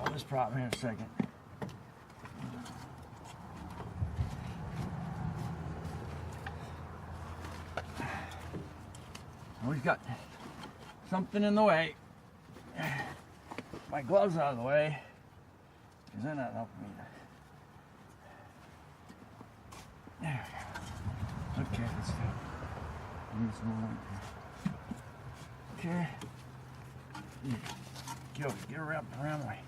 solve this problem here in a second. We've got something in the way. My gloves out of the way, because they're not helping me. There we go. Okay, let's go. Need some more. Okay. Get her wrapped around the way.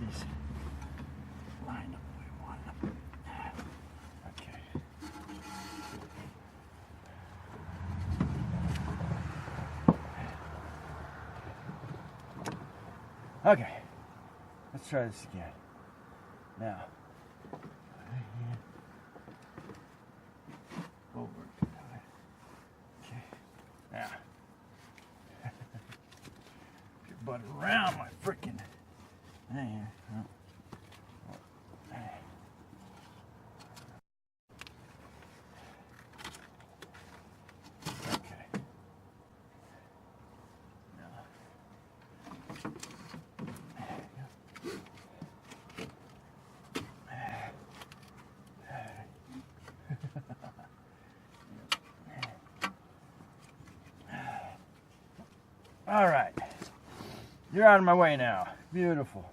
These lined up the way we want them. Okay. Okay. Let's try this again. Now. Over. Okay. Now. Get your butt around my frickin'. There. Okay. All right. You're out of my way now. Beautiful.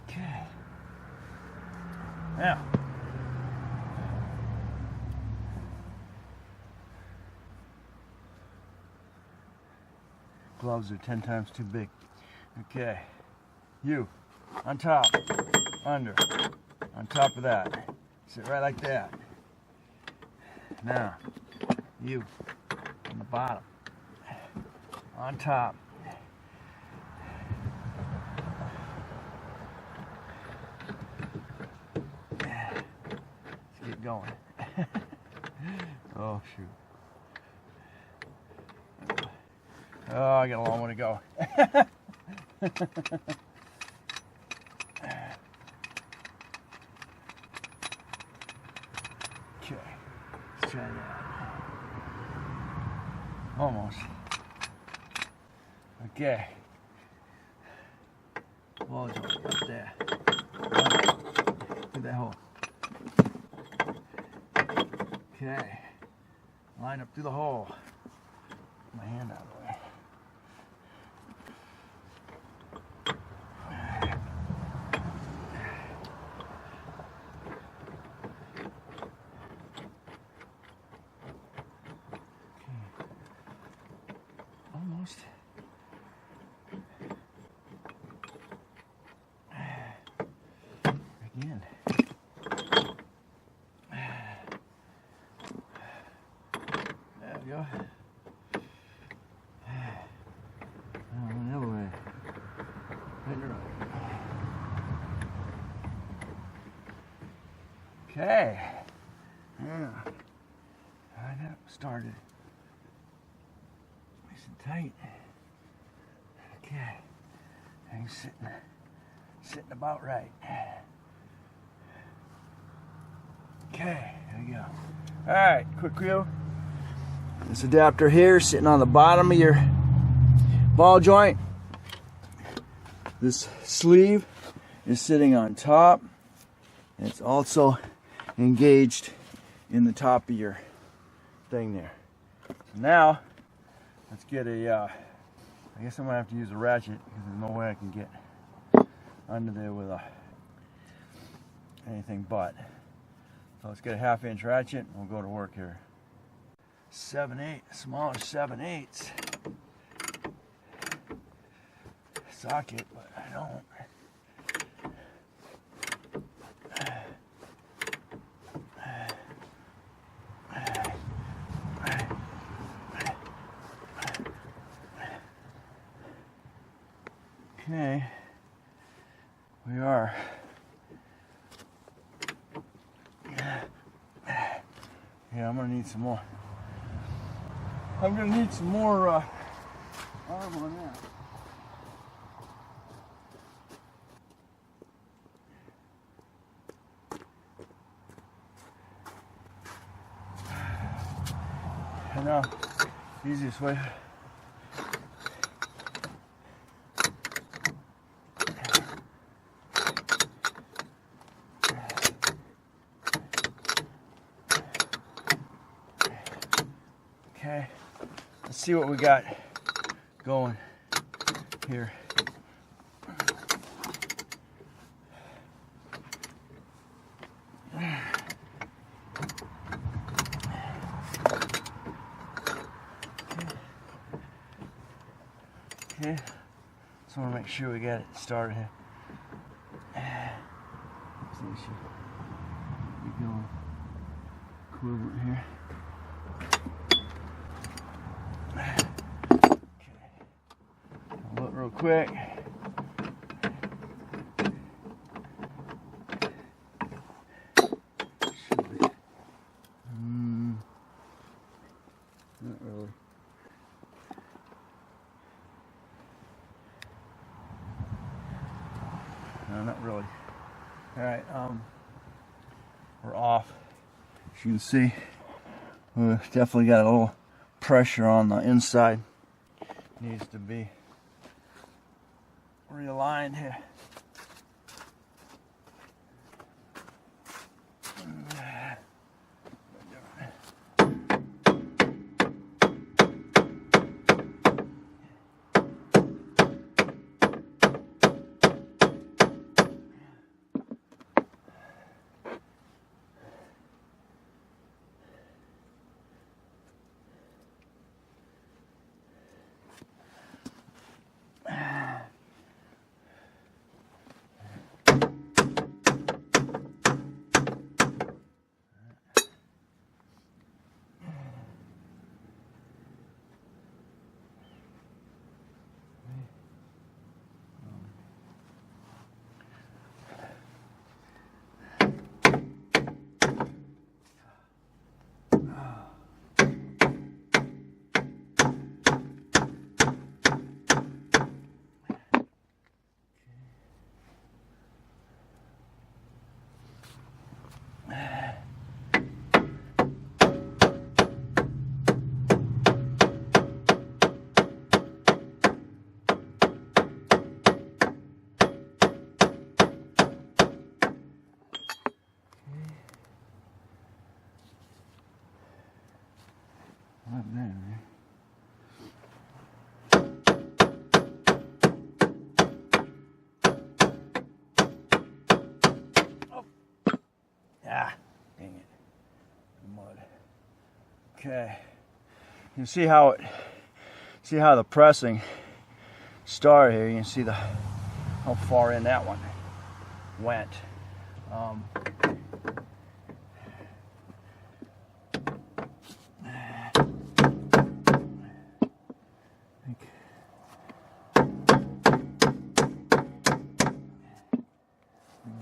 Okay. Now. Gloves are 10 times too big. Okay. You. On top. Under. On top of that. Sit right like that. Now. You. On the bottom. On top. Let's get going. Oh, shoot. Oh, I got a long way to go. Okay, let's try that. Almost. Okay. Ball joint up there. Through that hole. Okay. Line up through the hole. My hand out of the way. Almost. Again. There we go. The other way. Okay. Yeah. Right up. Started. Nice and tight. Okay. Things sitting about right. Okay, there we go. Alright, quick review. This adapter here sitting on the bottom of your ball joint. This sleeve is sitting on top. And it's also engaged in the top of your thing there. So now, let's get a, I guess I'm going to have to use a ratchet because there's no way I can get under there with anything but. So let's get a 1/2 inch ratchet and we'll go to work here. 7/8, smaller 7/8 socket, but I don't. Okay, we are. Yeah, I'm gonna need some more. I'm gonna need some more arm on that. I know, easiest way. Okay, let's see what we got going here. Okay, just want to make sure we got it started here. So we should be going equivalent here. Okay, I'll look real quick. Not really. No, not really. All right, we're off. As you can see, we definitely got a little pressure on the inside. Needs to be realigned here. Not there, man. Oh. Ah, dang it. Mud. Okay. You see how the pressing started here. You can see how far in that one went.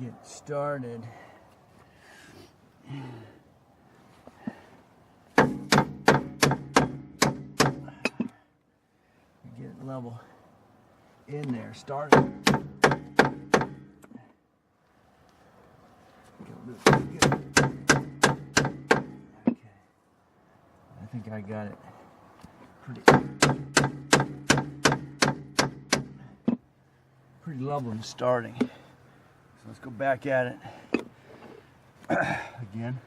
Get started. Get it level in there. Start it. Okay. I think I got it pretty level and starting. So let's go back at it again.